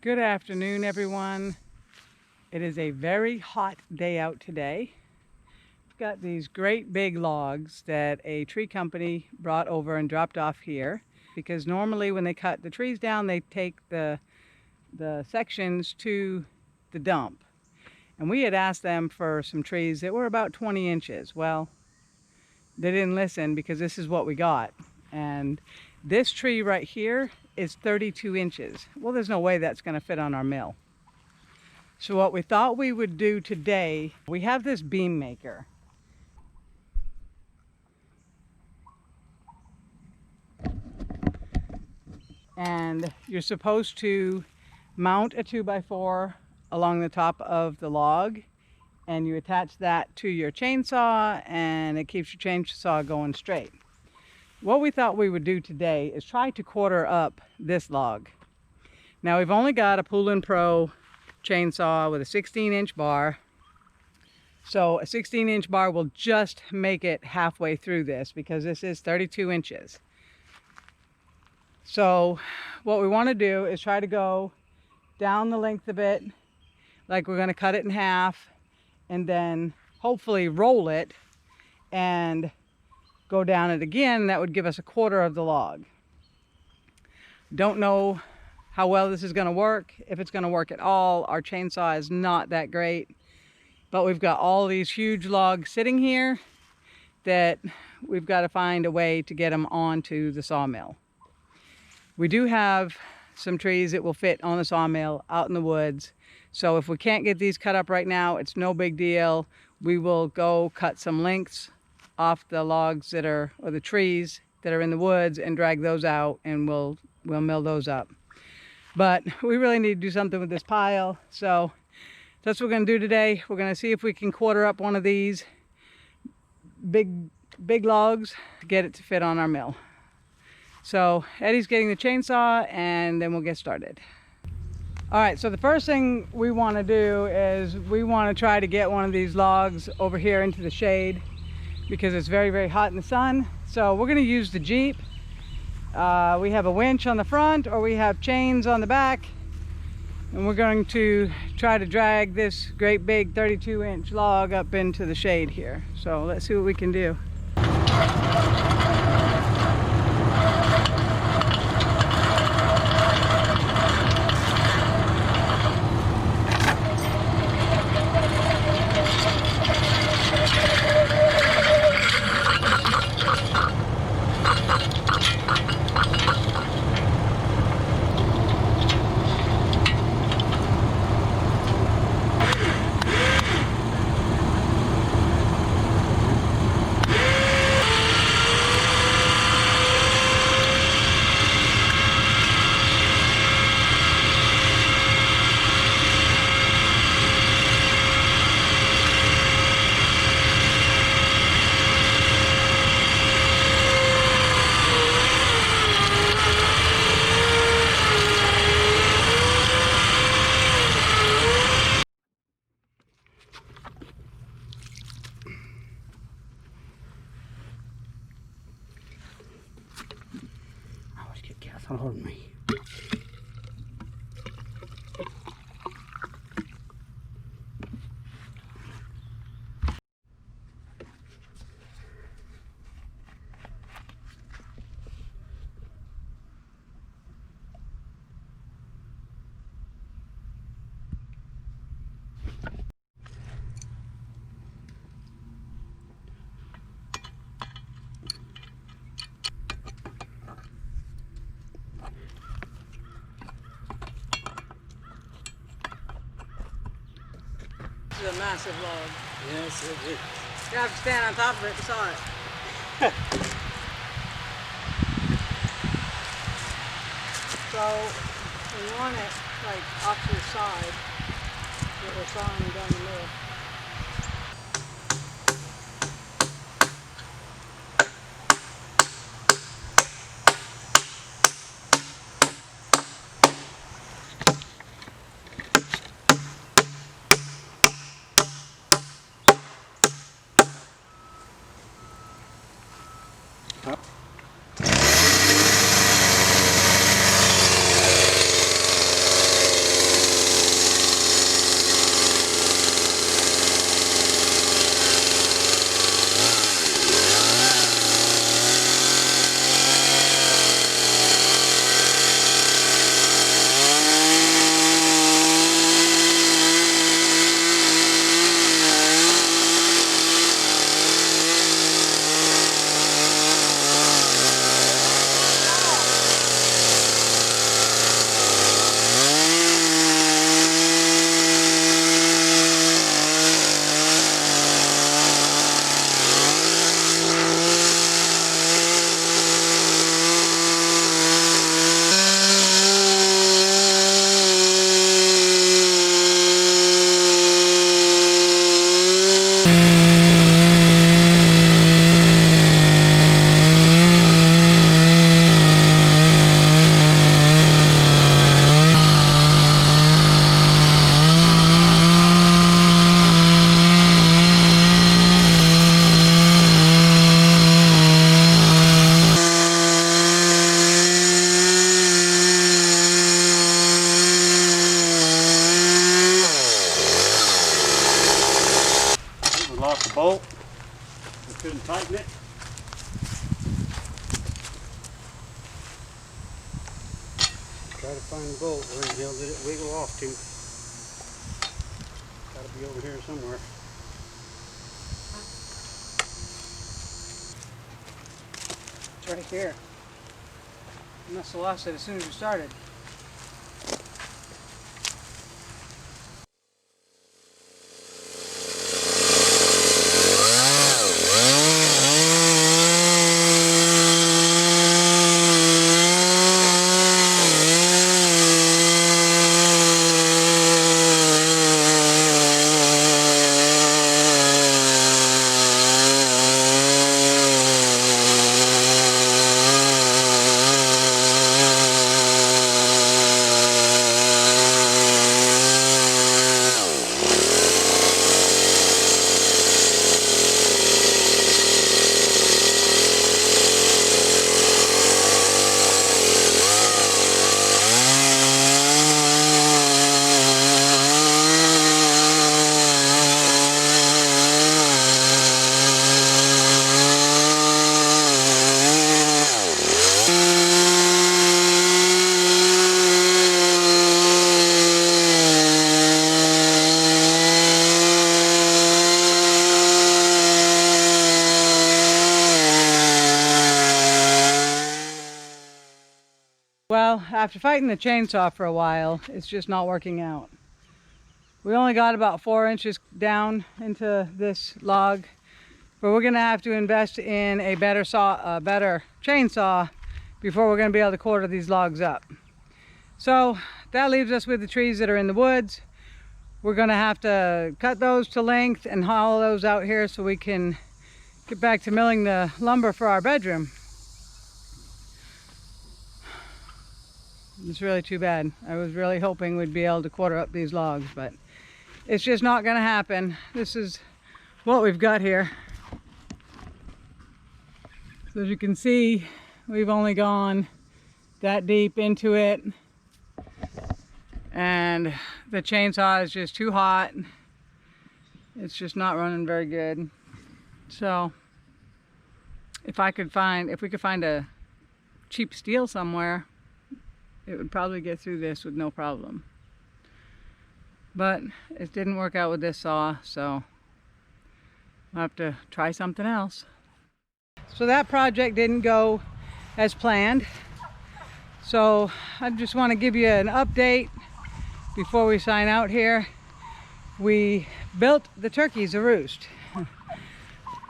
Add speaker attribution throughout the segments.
Speaker 1: Good afternoon, everyone. It is a very hot day out today. We've got these great big logs that a tree company brought over and dropped off here, because normally when they cut the trees down, they take the sections to the dump. And we had asked them for some trees that were about 20 inches. Well, they didn't listen because this is what we got. And this tree right here is 32 inches. Well, there's no way that's going to fit on our mill. So what we thought we would do today, we have this beam maker. And you're supposed to mount a 2x4 along the top of the log, and you attach that to your chainsaw, and it keeps your chainsaw going straight. What we thought we would do today is try to quarter up this log. Now we've only got a Poolin Pro chainsaw with a 16-inch bar. So a 16-inch bar will just make it halfway through this, because this is 32 inches. So what we want to do is try to go down the length of it, like we're going to cut it in half, and then hopefully roll it and go down it again. That would give us a quarter of the log. Don't know how well this is going to work, if it's going to work at all. Our chainsaw is not that great, but we've got all these huge logs sitting here that we've got to find a way to get them onto the sawmill. We do have some trees that will fit on the sawmill out in the woods, so if we can't get these cut up right now, it's no big deal. We will go cut some lengths off the logs that are, or the trees that are in the woods, and drag those out, and we'll mill those up. But we really need to do something with this pile, so that's what we're going to do today. We're going to see if we can quarter up one of these big logs to get it to fit on our mill. So Eddie's getting the chainsaw, and then we'll get started. All right, so the first thing we want to do is we want to try to get one of these logs over here into the shade, because it's very, very hot in the sun. So we're going to use the Jeep. We have a winch on the front, or we have chains on the back, and we're going to try to drag this great big 32-inch log up into the shade here. So let's see what we can do. Hold me. This is a massive log.
Speaker 2: Yes, it is.
Speaker 1: You have to stand on top of it to saw it. So we want it like off to the side that we're sawing down the middle.
Speaker 2: Try to find the bolt. Where the hell did it wiggle off to? Gotta be over here somewhere.
Speaker 1: It's right here. You must have lost it as soon as you started. Well, after fighting the chainsaw for a while, it's just not working out. We only got about 4 inches down into this log, but we're gonna have to invest in a better chainsaw before we're gonna be able to quarter these logs up. So that leaves us with the trees that are in the woods. We're gonna have to cut those to length and haul those out here so we can get back to milling the lumber for our bedroom. It's really too bad. I was really hoping we'd be able to quarter up these logs, but it's just not going to happen. This is what we've got here. So as you can see, we've only gone that deep into it, and the chainsaw is just too hot. It's just not running very good. So if we could find a cheap steel somewhere, it would probably get through this with no problem. But it didn't work out with this saw, so I'll have to try something else. So that project didn't go as planned. So I just want to give you an update before we sign out here. We built the turkeys a roost.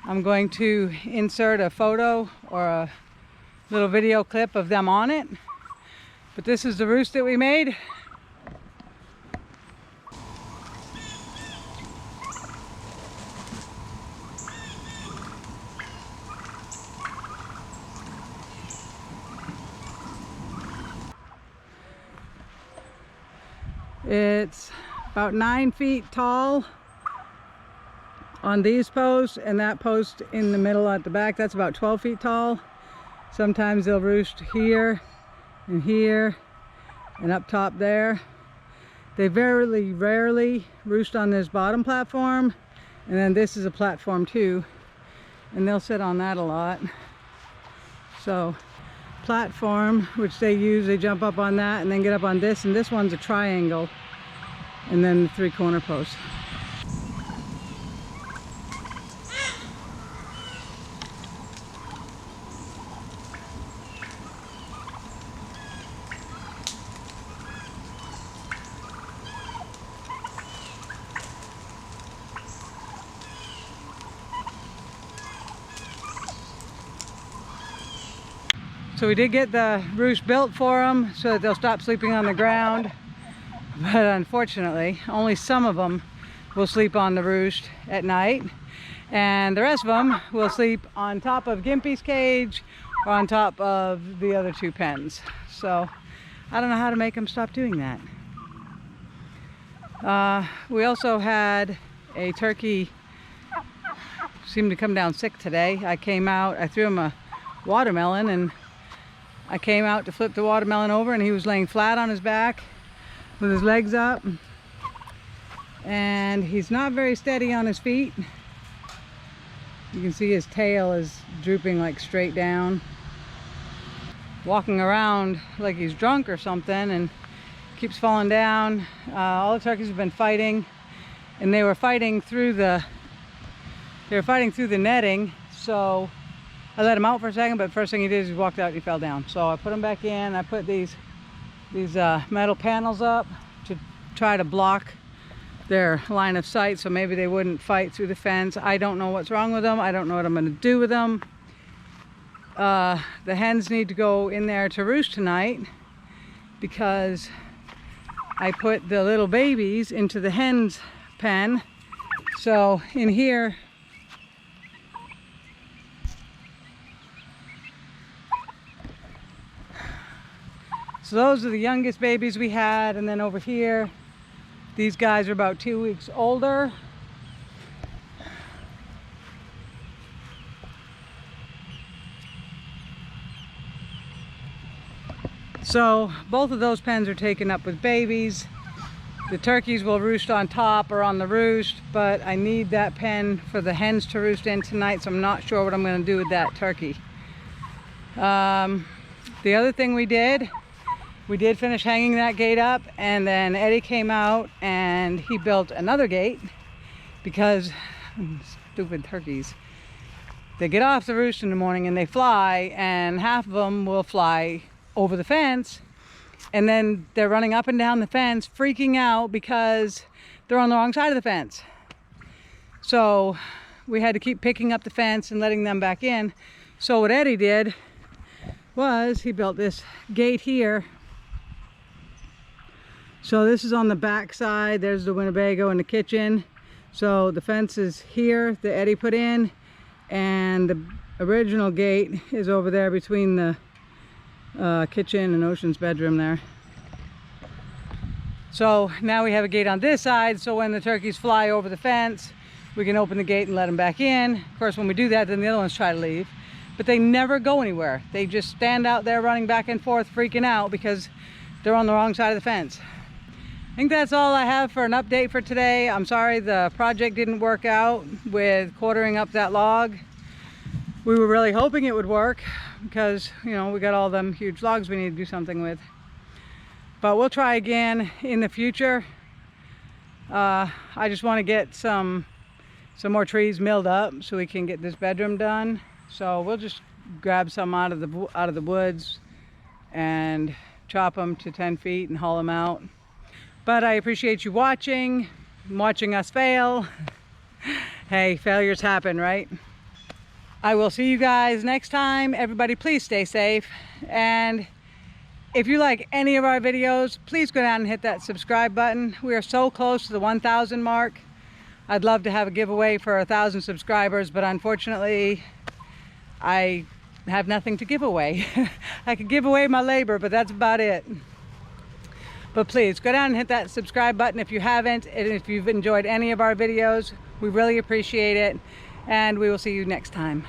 Speaker 1: I'm going to insert a photo or a little video clip of them on it. But this is the roost that we made. It's about 9 feet tall on these posts, and that post in the middle at the back, that's about 12 feet tall. Sometimes they'll roost here and here and up top there. They very rarely roost on this bottom platform, and then this is a platform too, and they'll sit on that a lot. So platform, which they use, they jump up on that and then get up on this, and this one's a triangle, and then the 3 corner posts. So we did get the roost built for them so that they'll stop sleeping on the ground. But unfortunately, only some of them will sleep on the roost at night. And the rest of them will sleep on top of Gimpy's cage or on top of the other 2 pens. So I don't know how to make them stop doing that. We also had a turkey seem to come down sick today. I came out, I threw him a watermelon, and I came out to flip the watermelon over, and he was laying flat on his back with his legs up, and he's not very steady on his feet. You can see his tail is drooping like straight down. walking around like he's drunk or something and keeps falling down. All the turkeys have been fighting, and they were fighting through the netting. So I let him out for a second, but first thing he did is he walked out and he fell down. So I put him back in. I put these metal panels up to try to block their line of sight, so maybe they wouldn't fight through the fence. I don't know what's wrong with them. I don't know what I'm going to do with them. The hens need to go in there to roost tonight because I put the little babies into the hens pen. So in here, so those are the youngest babies we had, and then over here, these guys are about 2 weeks older. So both of those pens are taken up with babies. The turkeys will roost on top or on the roost, but I need that pen for the hens to roost in tonight, so I'm not sure what I'm going to do with that turkey. The other thing we did finish hanging that gate up, and then Eddie came out and he built another gate because stupid turkeys, they get off the roost in the morning and they fly, and half of them will fly over the fence, and then they're running up and down the fence freaking out because they're on the wrong side of the fence. So we had to keep picking up the fence and letting them back in. So what Eddie did was he built this gate here. So this is on the back side. There's the Winnebago and the kitchen. So the fence is here that Eddie put in, and the original gate is over there between the kitchen and Ocean's bedroom there. So now we have a gate on this side, so when the turkeys fly over the fence, we can open the gate and let them back in. Of course, when we do that, then the other ones try to leave, but they never go anywhere. They just stand out there running back and forth freaking out because they're on the wrong side of the fence. I think that's all I have for an update for today. I'm sorry the project didn't work out with quartering up that log. We were really hoping it would work because, you know, we got all them huge logs we need to do something with. But we'll try again in the future. I just want to get some more trees milled up so we can get this bedroom done. So we'll just grab some out of the woods and chop them to 10 feet and haul them out. But I appreciate you watching us fail. Hey, failures happen, right? I will see you guys next time. Everybody, please stay safe. And if you like any of our videos, please go down and hit that subscribe button. We are so close to the 1,000 mark. I'd love to have a giveaway for 1,000 subscribers, but unfortunately, I have nothing to give away. I could give away my labor, but that's about it. But please go down and hit that subscribe button if you haven't, and if you've enjoyed any of our videos, we really appreciate it, and we will see you next time.